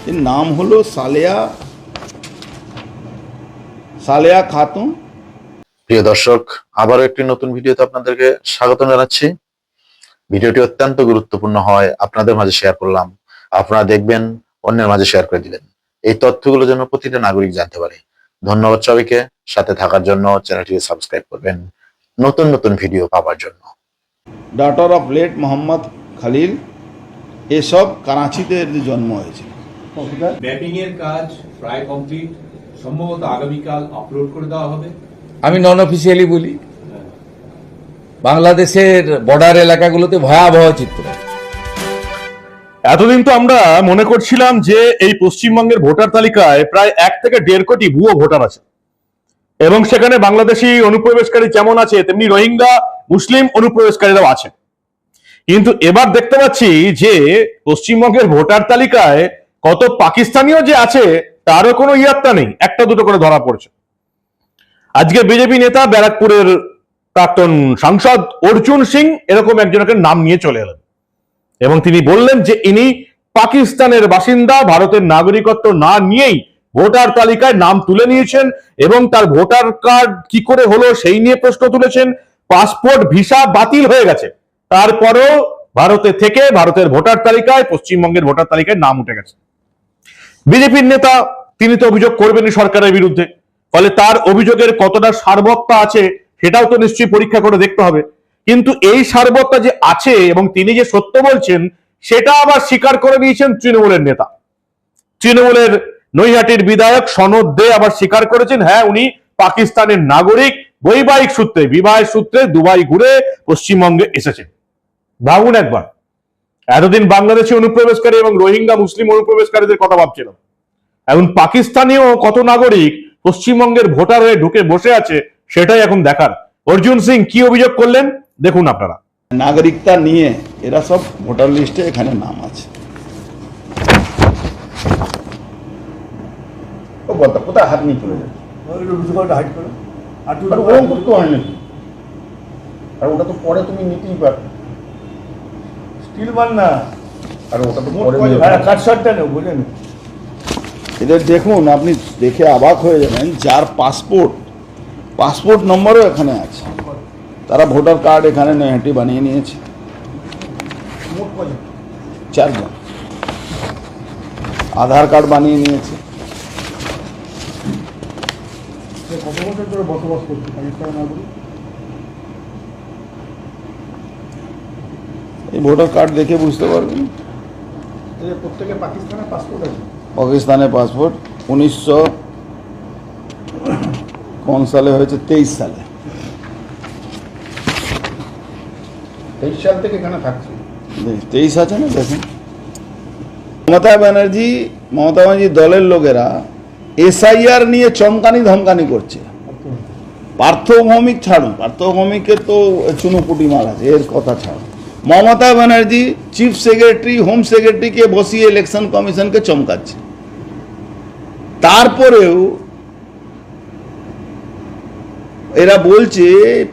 এর নাম হলো সালেয়া খাতুন। প্রিয় দর্শক, আবারও একটি নতুন ভিডিওতে আপনাদেরকে স্বাগত জানাচ্ছি। ভিডিওটি অত্যন্ত গুরুত্বপূর্ণ হয় আপনাদের মাঝে শেয়ার করলাম। আপনারা দেখবেন, অন্যের মাঝে শেয়ার করে দিবেন। এই তথ্যগুলো যেন প্রতিটা নাগরিক জানতে পারে। ধন্যবাদ সবাইকে সাথে থাকার জন্য। চ্যানেলটিকে সাবস্ক্রাইব করবেন নতুন নতুন ভিডিও পাওয়ার জন্য। Daughter of late Mohammad Khalil, এসব করাচিতে এর জন্ম হয়েছে। ম্যাপিং এর কাজ প্রায় কমপ্লিট, সম্ভবত আগামীকাল আপলোড করে দেওয়া হবে। আমি নন অফিসিয়ালি বলি, বাংলাদেশের বর্ডার এলাকাগুলোতে ভয়াবহ চিত্র। এতদিন তো আমরা মনে করছিলাম যে এই পশ্চিমবঙ্গের ভোটার তালিকায় প্রায় 1 থেকে 1.5 কোটি ভুয়ো ভোটার আছে এবং সেখানে বাংলাদেশি অনুপ্রবেশকারী যেমন আছে তেমনি রোহিঙ্গা মুসলিম অনুপ্রবেশকারীরাও আছে। কিন্তু এবার দেখতে পাচ্ছি যে পশ্চিমবঙ্গের ভোটার তালিকায় কত পাকিস্তানিও যে আছে তারও কোনো ইয়াত্তা নেই, একটা দুটো করে ধরা পড়ছে। আজকে বিজেপি নেতা ব্যারাকপুরের প্রাক্তন সাংসদ অর্জুন সিং এরকম একজনকে নাম নিয়ে চলে এলেন এবং তিনি বললেন যে ইনি পাকিস্তানের বাসিন্দা, ভারতের নাগরিকত্ব না নিয়েই ভোটার তালিকায় নাম তুলে নিয়েছেন এবং তার ভোটার কার্ড কি করে হলো সেই নিয়ে প্রশ্ন তুলেছেন। পাসপোর্ট ভিসা বাতিল হয়ে গেছে, তারপরেও ভারতে থেকে ভারতের ভোটার তালিকায়, পশ্চিমবঙ্গের ভোটার তালিকায় নাম উঠে গেছে। বিজেপির নেতা তিনি তো অভিযোগ করবেনই সরকারের বিরুদ্ধে, ফলে তার অভিযোগের কতটা সারবত্তা আছে সেটাও তো নিশ্চয়ই পরীক্ষা করে দেখতে হবে। কিন্তু এই সারবত্তা যে আছে এবং তিনি যে সত্য বলছেন সেটা আবার স্বীকার করে নিয়েছেন তৃণমূলের নেতা। তৃণমূলের নৈহাটির বিধায়ক সনদ দে আবার স্বীকার করেছেন, হ্যাঁ উনি পাকিস্তানের নাগরিক, বৈবাহিক সূত্রে বিবাহের সূত্রে দুবাই ঘুরে পশ্চিমবঙ্গে এসেছেন। ভাবুন একবার, এতদিন বাংলাদেশি অনুপ্রবেশকারী এবং রোহিঙ্গা মুসলিম অনুপ্রবেশকারীদের কথা ভাবছিলাম, এখন পাকিস্তানীয় কত নাগরিক পশ্চিমবঙ্গের ভোটার হয়ে ঢুকে বসে আছে সেটাই এখন দেখার। অর্জুন সিং কি অভিযোগ করলেন দেখুন আপনারা। নাগরিকতা নিয়ে এরা সব ভোটার লিস্টে এখানে নাম আছে। কোথায় হাত নিয়ে চলে যাচ্ছে, আর ওটা তো পরে তুমি নিতেই পারো। স্টিল বান না, আর ওটা তো কাটশটটা নেই, বুঝলেন। এদের দেখুন, আপনি দেখে অবাক হয়ে যাবেন, যার পাসপোর্ট নম্বরও এখানে আছে, তারা ভোটার কার্ড এখানে নৈহাটি বানিয়ে নিয়েছে। 4 জন আধার কার্ড বানিয়ে নিয়েছে। এই ভোটার কার্ড দেখে বুঝতে পারবেন প্রত্যেকে পাকিস্তানের পাসপোর্ট আছে। পাকিস্তানের পাসপোর্ট 1900 কোন সালে হয়েছে? 23 সালে। 23 সাল থেকে এখানে থাকছে। 23 আছে না, দেখেন। মমতা ব্যানার্জি দলের লোকেরা এসআইআর নিয়ে চমকানি ধমকানি করছে। পার্থ ভৌমিক ছাড়ুন, পার্থ ভৌমিকের তো চুনোপুটি মাল আছে, এর কথা ছাড়ুন। Mamata Banerjee chief secretary, home সেক্রেটারিকে বসিয়ে ইলেকশন কমিশনকে চমকাচ্ছে। তারপরেও এরা বলছে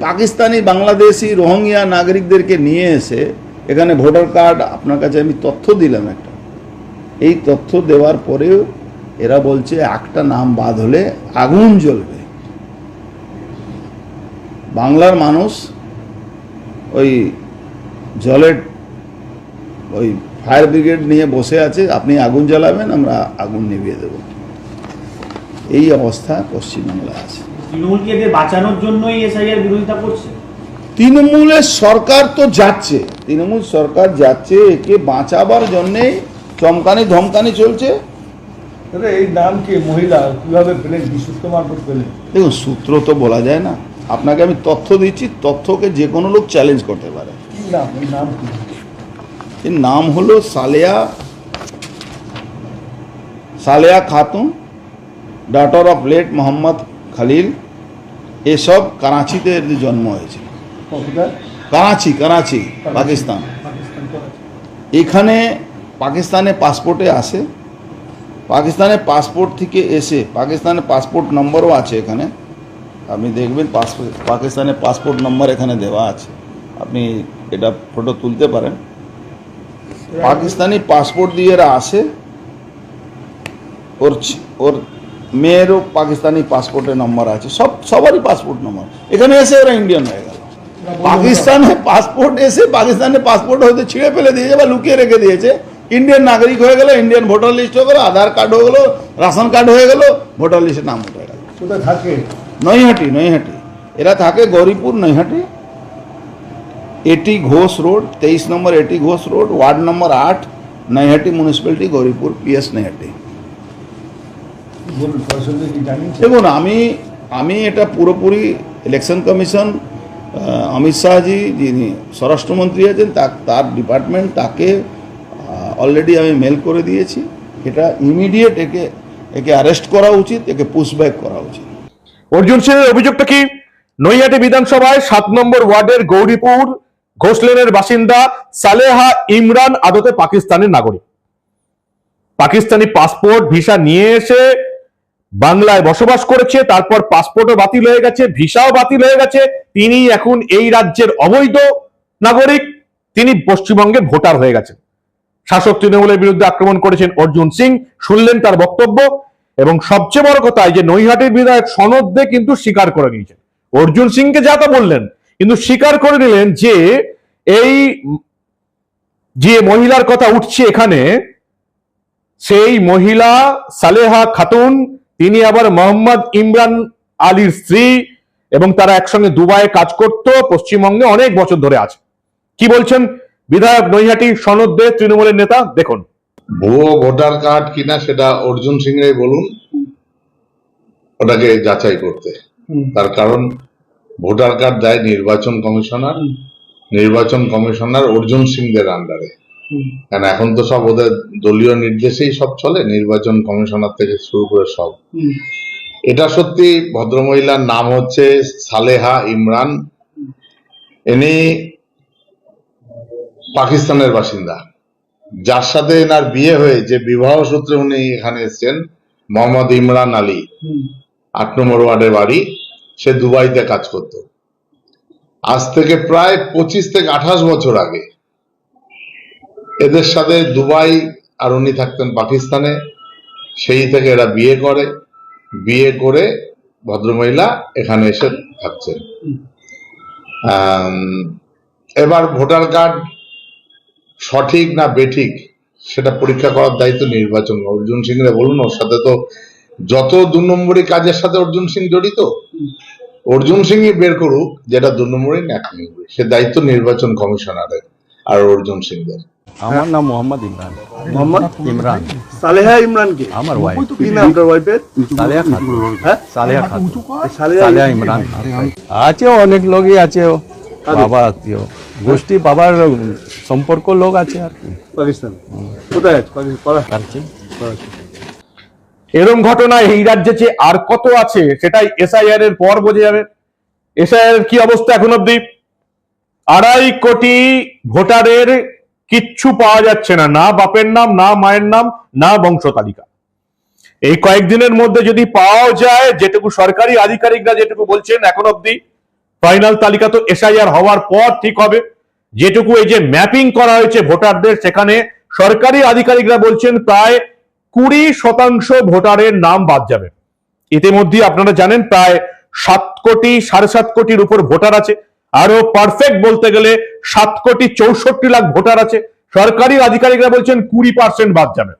পাকিস্তানি, বাংলাদেশি, রোহিঙ্গা নাগরিকদেরকে নিয়ে এসে এখানে ভোটার কার্ড, আপনার কাছে আমি তথ্য দিলাম একটা, এই তথ্য দেওয়ার পরেও এরা বলছে একটা নাম বাদ হলে আগুন জ্বলবে। বাংলার মানুষ ওই জলের ওই ফায়ার ব্রিগেড নিয়ে বসে আছে, আপনি আগুন জ্বালাবেন, আমরা আগুন নিভিয়ে দেব। এই অবস্থা পশ্চিমবাংলা আছে। তৃণমূলকে এদের বাঁচানোর জন্যই এসআইআর বিরোধিতা করছে। তৃণমূলের সরকার তো যাচ্ছে, তৃণমূল সরকার যাচ্ছে, একে বাঁচাবার জন্যে চমকানি ধমকানি চলছে। এই নাম কি মহিলা কিভাবে পেলেন, কি সূত্র মারফত পেলেন? দেখুন, সূত্র তো বলা যায় না, আপনাকে আমি তথ্য দিচ্ছি, তথ্যকে যে কোনো লোক চ্যালেঞ্জ করতে পারে। কি নাম? এই নাম কি? এর নাম হলো Saleya Khatun, daughter of late Mohammad Khalil, এসব করাচিতে এর জন্ম হয়েছে। করাচি, পাকিস্তান। এখানে পাকিস্তানে পাসপোর্টে আসে, পাকিস্তানের পাসপোর্ট থেকে এসে, পাকিস্তানের পাসপোর্ট নম্বরও আছে এখানে, আপনি দেখবেন পাকিস্তানের পাসপোর্ট নম্বর এখানে দেওয়া আছে, আপনি এটা ফটো তুলতে পারেন। পাকিস্তানি পাসপোর্ট দিয়ে এরা আসে, ওর মেয়েরও পাকিস্তানি পাসপোর্টের নম্বর আছে, সবারই পাসপোর্ট নম্বর। এখানে এসে ওরা ইন্ডিয়ান হয়ে গেল। পাকিস্তানে পাসপোর্ট হয়তো ছিঁড়ে ফেলে দিয়েছে বা লুকিয়ে রেখে দিয়েছে, ইন্ডিয়ান নাগরিক হয়ে গেল, ইন্ডিয়ান ভোটার লিস্ট হয়ে গেল, আধার কার্ড হয়ে গেল, রেশন কার্ড হয়ে গেল, ভোটার লিস্টে নাম উঠে গেল। কোথায় থাকে? নৈহাটি। এরা থাকে গৌরীপুর, নৈহাটি, এটি ঘোষ রোড, 23 নম্বর এটি ঘোষ রোড, ওয়ার্ড নম্বর 8, নৈহাটি মিউনিসিপ্যালিটি, গৌরীপুর, PS নৈহাটি। বলুন সরাসরি কি জানেন? দেখুন, আমি এটা পুরোপুরি ইলেকশন কমিশন, অমিত শাহজি যিনি স্বরাষ্ট্রমন্ত্রী আছেন, তার ডিপার্টমেন্ট, তাকে অলরেডি আমি মেল করে দিয়েছি। এটা ইমিডিয়েট একে অ্যারেস্ট করা উচিত, একে পুশব্যাক করা উচিত। অর্জুন সিং এর অভিযোগটা কি? নৈহাটি বিধানসভায় 7 নম্বর ওয়ার্ডের গৌরীপুর ঘোষলেনের বাসিন্দা সালেহা ইমরান আদতে পাকিস্তানের নাগরিক। পাকিস্তানি পাসপোর্ট ভিসা নিয়ে এসে বাংলায় বসবাস করেছে, তারপর পাসপোর্টও বাতিল হয়ে গেছে, ভিসাও বাতিল হয়ে গেছে। তিনি এখন এই রাজ্যের অবৈধ নাগরিক, তিনি পশ্চিমবঙ্গের ভোটার হয়ে গেছেন। শাসক তৃণমূলের বিরুদ্ধে আক্রমণ করেছেন অর্জুন সিং, শুনলেন তার বক্তব্য। এবং সবচেয়ে বড় কথা, এই যে নৈহাটির বিধায়ক সনদ দে কিন্তু স্বীকার করে নিয়েছেন, অর্জুন সিংকে যা তা বললেন, কিন্তু স্বীকার করে নিলেন যে এই যে মহিলার কথা উঠছে এখানে, সেই মহিলা সালেহা খাতুন, তিনি আবার মোহাম্মদ ইমরান আলীর স্ত্রী, এবং তারা একসঙ্গে দুবাইয়ে কাজ করত, পশ্চিমবঙ্গে অনেক বছর ধরে আছে। কি বলছেন বিধায়ক নৈহাটি সনদ দে, তৃণমূলের নেতা, দেখুন। ভুয়ো ভোটার কার্ড কিনা সেটা অর্জুন সিং এর বলুন, ওটাকে যাচাই করতে। তার কারণ ভোটার কার্ড দেয় নির্বাচন কমিশনার অর্জুন সিংদের আন্ডারে। কারণ এখন তো সব ওদের দলীয় নির্দেশেই সব চলে, নির্বাচন কমিশনার থেকে শুরু করে সব। এটা সত্যি ভদ্রমহিলার নাম হচ্ছে সালেহা ইমরান, ইনি পাকিস্তানের বাসিন্দা। যার সাথে এনার বিয়ে হয়ে যে বিবাহ সূত্রে উনি এখানে এসেছেন, মোহাম্মদ ইমরান আলী, 8 নম্বর ওয়ার্ডের বাড়ি, সে দুবাইতে কাজ করত। আজ থেকে প্রায় 25 থেকে 28 বছর আগে এদের সাথে দুবাই, আর উনি থাকতেন পাকিস্তানে, সেই থেকে এরা বিয়ে করে ভদ্রমহিলা এখানে এসে থাকছেন। এবার ভোটার কার্ড সঠিক না বেঠিক সেটা পরীক্ষা করার দায়িত্ব নির্বাচন। অর্জুন সিং রে বলুন, ওর সাথে তো যত 2 নম্বরই কাজের সাথে অর্জুন সিং জড়িত, অর্জুন সিংই বের করুক যেটা 2 নম্বরই না 1 নম্বরই, সে দায়িত্ব নির্বাচন কমিশনারের আর অর্জুন সিংদের। আমার নাম মোহাম্মদ ইমরান। মোহাম্মদ ইমরান, সালেহা ইমরান কে? আমার ওয়াইফ। কি নাম আপনার ওয়াইফের? সালেহা খাতুন। হ্যাঁ, সালেহা খাতুন, সালেহা সালেহা ইমরান। আছে অনেক লোকই আছে, বাবা আত্মীয় গোষ্ঠী, বাবার সম্পর্ক লোক আছে আর কি। পাকিস্তান কোথায় আছে? পারছি। এরকম ঘটনা এই রাজ্যে যে আর কত আছে সেটাই এসআইআর এর পর বোঝা যাবে। এসআইআর এর কি অবস্থা এখন অব্দি? 2.5 কোটি ভোটারের কিচ্ছু পাওয়া যাচ্ছে না, না বাপের নাম, না মায়ের নাম, না বংশ তালিকা। এই কয়েকদিনের মধ্যে যদি পাওয়া যায়, যেটুকু সরকারি আধিকারিকরা যেটুকু বলছেন, এখন অব্দি ফাইনাল তালিকা তো এসআইআর হওয়ার পর ঠিক হবে। যেটুকু এই যে ম্যাপিং করা হয়েছে ভোটারদের, সেখানে সরকারি আধিকারিকরা বলছেন প্রায় 20% ভোটারের নাম বাদ যাবে। ইতিমধ্যে আপনারা জানেন প্রায় 7 কোটি 7.5 কোটির উপর ভোটার আছে, আরো পারফেক্ট বলতে গেলে 7,64,00,000 ভোটার আছে। সরকারি আধিকারিকরা বলছেন 20% বাদ যাবে।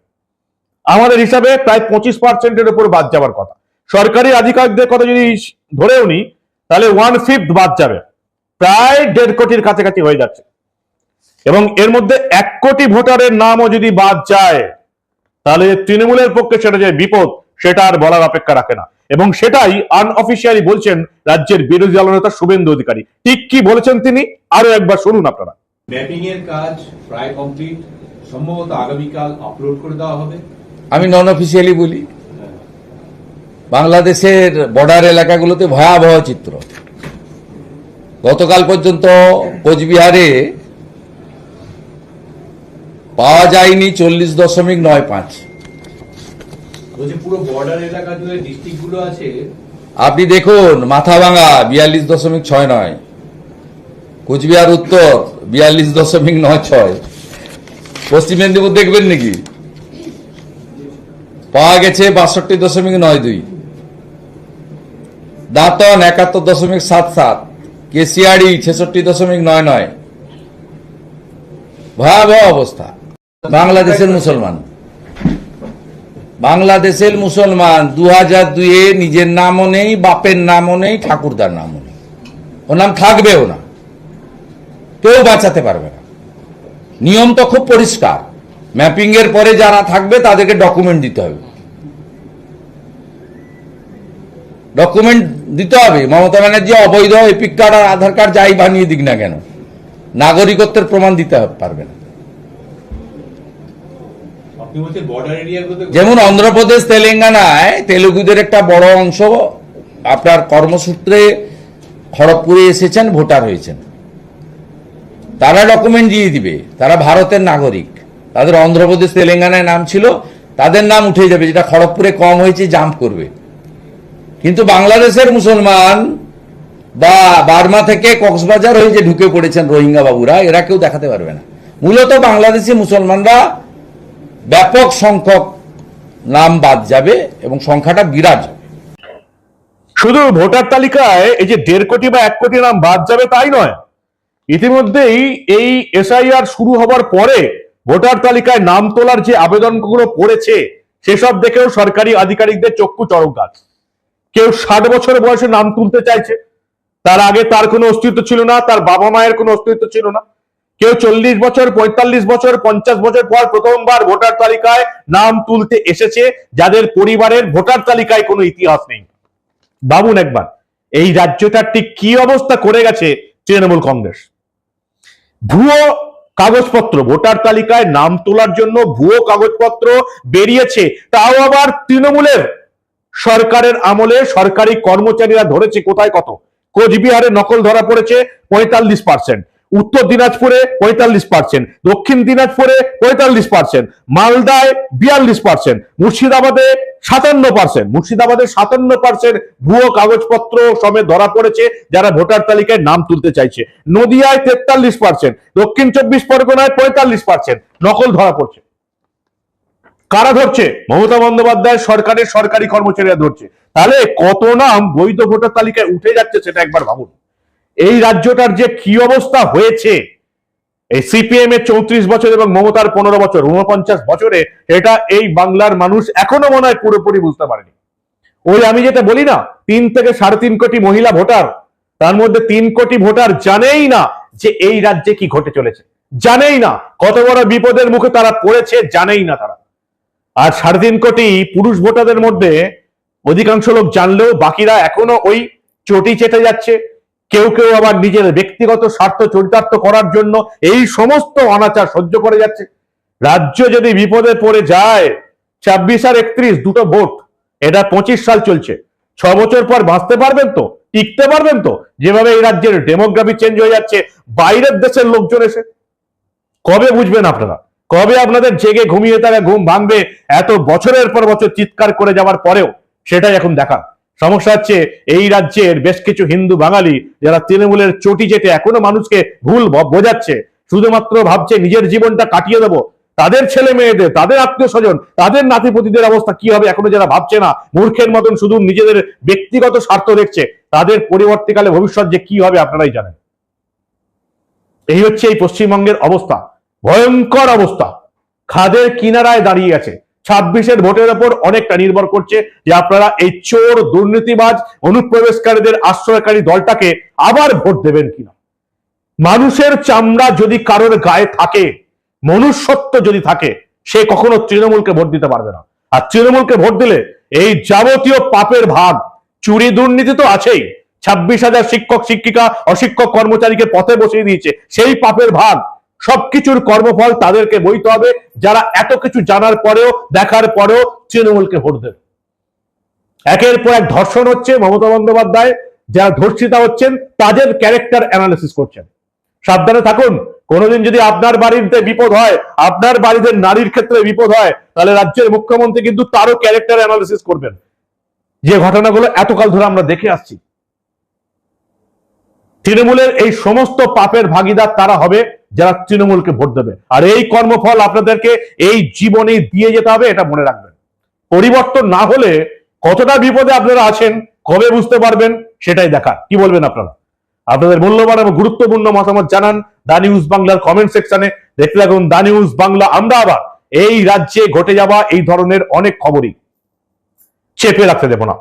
আমাদের হিসাবে প্রায় 25%-এর উপর বাদ যাওয়ার কথা। সরকারি আধিকারিকদের কথা যদি ধরেও নি, তাহলে 1/5 বাদ যাবে, প্রায় 1.5 কোটির কাছাকাছি হয়ে যাচ্ছে। এবং এর মধ্যে 1 কোটি ভোটারের নামও যদি বাদ যায়, তাহলে তৃণমূলের পক্ষে সেটা যে বিপদ, সেটা আর বলার অপেক্ষা রাখে না। এবং সেটাই আনঅফিসিয়ালি বলছেন রাজ্যের বিরোধী দলনেতা শুভেন্দু অধিকারী। ঠিক কি বলেছেন তিনি, আরো একবার শুনুন আপনারা। ম্যাপিং এর কাজ প্রায় কমপ্লিট, সম্ভবত আগামীকাল আপলোড করে দেওয়া হবে। আমি নন অফিসিয়ালি বলি, বাংলাদেশের বর্ডার এলাকাগুলোতে ভয়াবহ চিত্র। গতকাল পর্যন্ত কোচবিহারে পাওয়া যায়নি 40.95। বলছে পুরো বর্ডার এলাকা জুড়ে ডিস্ট্রিক্ট গুলো আছে। আপনি দেখুন, মাথাভাঙা 42.69, কোচবিহার উত্তর 42.96, পশ্চিম মেদিনীপুর দেখবেন নাকি? পাওয়া গেছে 62.92, দাঁতন 71.77, কেসিয়াড়ি 66.99। ভয়াবহ অবস্থা। বাংলাদেশের মুসলমান 2002-এ নিজের নামও নেই, বাপের নামও নেই, ঠাকুরদার নামও নেই, ওর নাম থাকবেও না, কেউ বাঁচাতে পারবে না। নিয়ম তো খুব পরিষ্কার, ম্যাপিং এর পরে যারা থাকবে তাদেরকে ডকুমেন্ট দিতে হবে, মমতা ব্যানার্জি অবৈধ এপিক কার্ড আর আধার কার্ড যাই বানিয়ে দিক না কেন, নাগরিকত্বের প্রমাণ দিতে পারবে না। আপনি বলছেন বর্ডার এরিয়াগুলোতে যেমন অন্ধ্রপ্রদেশ, তেলেঙ্গানায় তেলুগুদের একটা বড় অংশ আপনার কর্মসূত্রে খড়গপুরে এসেছেন, ভোটার হয়েছেন, তারা ডকুমেন্ট দিয়ে দিবে, তারা ভারতের নাগরিক, তাদের অন্ধ্রপ্রদেশ তেলেঙ্গানায় নাম ছিল, তাদের নাম উঠে যাবে, যেটা খড়গপুরে কম হয়েছে জাম্প করবে। কিন্তু বাংলাদেশের মুসলমান বা বার্মা থেকে কক্সবাজার হয়ে যে ঢুকে পড়েছেন রোহিঙ্গা বাবুরা, এরা কেউ দেখাতে পারবে না। মূলত বাংলাদেশি মুসলমানরা ব্যাপক সংখ্যক নাম বাদ যাবে এবং সংখ্যাটা বিরাট হবে। শুধু ভোটার তালিকায় এই যে 1.5 কোটি বা 1 কোটি নাম বাদ যাবে তাই নয়, ইতিমধ্যেই এই এসআইআর শুরু হবার পরে ভোটার তালিকায় নাম তোলার যে আবেদনগুলো পড়েছে সেসব দেখেও সরকারি আধিকারিকদের চক্ষু চড়ক গাছ। কেউ 60 বছর বয়সে নাম তুলতে চাইছে, তার আগে তার কোনো অস্তিত্ব ছিল না, তার বাবা মায়ের কোনো অস্তিত্ব ছিল না। কেউ 40 বছর, 45 বছর, 50 বছর পর প্রথমবার ভোটার তালিকায় নাম তুলতে এসেছে, যাদের পরিবারের ভোটার তালিকায় কোনো ইতিহাস নেই। ভাবুন একবার এই রাজ্যটার ঠিক কি অবস্থা করে গেছে তৃণমূল কংগ্রেস। ভুয়ো কাগজপত্র, ভোটার তালিকায় নাম তোলার জন্য ভুয়ো কাগজপত্র বেরিয়েছে, তাও আবার তৃণমূলের সরকারের আমলে সরকারি কর্মচারীরা ধরেছে কোথায় কত। কোচবিহারে নকল ধরা পড়েছে 45%, উত্তর দিনাজপুরে 45%, দক্ষিণ দিনাজপুরে 45%, মালদায় 42%, মুর্শিদাবাদে 57% ভুয়ো কাগজপত্র সমেত ধরা পড়েছে যারা ভোটার তালিকায় নাম তুলতে চাইছে। নদিয়ায় 43%, দক্ষিণ 24 পরগনায় 45% নকল ধরা পড়ছে। কারা ধরছে? মমতা বন্দ্যোপাধ্যায় সরকারের সরকারি কর্মচারীরা ধরছে। তাহলে কত নাম বৈধ ভোটার তালিকায় উঠে যাচ্ছে সেটা একবার ভাবুন। এই রাজ্যটার যে কি অবস্থা হয়েছে, এই সিপিএম এর 34 বছর এবং মমতার 15 বছর, 49 বছরে, এটা এই বাংলার মানুষ এখনো মনে হয় পুরোপুরি বুঝতে পারেনি। ওই আমি যেটা বলি না, 3 থেকে 3.5 কোটি মহিলা ভোটার, তার মধ্যে 3 কোটি ভোটার জানেই না যে এই রাজ্যে কি ঘটে চলেছে, জানেই না কত বড় বিপদের মুখে তারা পড়েছে, জানেই না তারা। আর 3.5 কোটি পুরুষ ভোটারদের মধ্যে অধিকাংশ লোক জানলেও বাকিরা এখনো ওই চটি চেটে যাচ্ছে। কেউ কেউ আবার নিজের ব্যক্তিগত স্বার্থ চরিতার্থ করার জন্য এই সমস্ত অনাচার সহ্য করে যাচ্ছে। রাজ্য যদি বিপদে পড়ে যায়, 26 আর 31 দুটো ভোট, এটা 25 সাল চলছে, 6 বছর পর বাঁচতে পারবেন তো, টিকতে পারবেন তো? যেভাবে এই রাজ্যের ডেমোগ্রাফি চেঞ্জ হয়ে যাচ্ছে বাইরের দেশের লোকজন এসে, কবে বুঝবেন আপনারা? কবে আপনাদের জেগে ঘুমিয়ে থাকা ঘুম ভাঙবে? এত বছরের পর বছর চিৎকার করে যাওয়ার পরেও সেটাই এখন দেখা। সমস্যা হচ্ছে এই রাজ্যের বেশ কিছু হিন্দু বাঙালি যারা তৃণমূলের চটি চেটে এখনো মানুষকে ভুল বোঝাচ্ছে, শুধুমাত্র ভাবছে নিজের জীবনটা কাটিয়ে দেবো, তাদের ছেলে মেয়েদের, তাদের আত্মীয় স্বজন, তাদের নাতিপুতিদের অবস্থা কি হবে এখনো যারা ভাবছে না, মূর্খের মতন শুধু নিজেদের ব্যক্তিগত স্বার্থ দেখছে, তাদের পরবর্তীকালে ভবিষ্যৎ যে কি হবে আপনারাই জানেন। এই হচ্ছে এই পশ্চিমবঙ্গের অবস্থা, ভয়ঙ্কর অবস্থা। খাদের কিনারায় দাঁড়িয়ে আছে। 26-এর ভোটের ওপর অনেকটা নির্ভর করছে যে আপনারা এই চোর, দুর্নীতিবাজ, অনুপ্রবেশকারীদের আশ্রয়কারী দলটাকে আবার ভোট দেবেন কিনা। মানুষের চামড়া যদি কারোর গায়ে থাকে, মনুষ্যত্ব যদি থাকে, সে কখনো তৃণমূলকে ভোট দিতে পারবে না। আর তৃণমূলকে ভোট দিলে এই যাবতীয় পাপের ভাগ, চুরি দুর্নীতি তো আছেই, 26,000 শিক্ষক শিক্ষিকা অশিক্ষক কর্মচারীকে পথে বসিয়ে দিয়েছে, সেই পাপের ভাগ, সবকিছুর কর্মফল তাদেরকে বইতে হবে যারা এত কিছু জানার পরেও, দেখার পরেও তৃণমূলকে ভোট দেবে। একের পর এক ধর্ষণ হচ্ছে, মমতা বন্দ্যোপাধ্যায় যারা ধর্ষিতা হচ্ছেন তাদের ক্যারেক্টার অ্যানালিসিস করছেন। সাবধানে থাকুন, কোনোদিন যদি আপনার বাড়িতে বিপদ হয়, আপনার বাড়িতে নারীর ক্ষেত্রে বিপদ হয়, তাহলে রাজ্যের মুখ্যমন্ত্রী কিন্তু তারও ক্যারেক্টার অ্যানালিসিস করবেন। যে ঘটনাগুলো এতকাল ধরে আমরা দেখে আসছি, তৃণমূলের এই সমস্ত পাপের ভাগিদার তারা হবে যারা তৃণমূলকে ভোট দেবে। আর এই কর্মফল আপনাদেরকে এই জীবনে দিয়ে যেতে হবে, এটা মনে রাখবেন। পরিবর্তন না হলে কতটা বিপদে আপনারা আছেন, কবে বুঝতে পারবেন সেটাই দেখা। কি বলবেন আপনারা? আপনাদের মূল্যবান এবং গুরুত্বপূর্ণ মতামত জানান দা নিউজ বাংলার কমেন্ট সেকশনে। দেখতে থাকুন দা নিউজ বাংলা। আমরা আবার এই রাজ্যে ঘটে যাওয়া এই ধরনের অনেক খবরই চেপে রাখতে দেব না।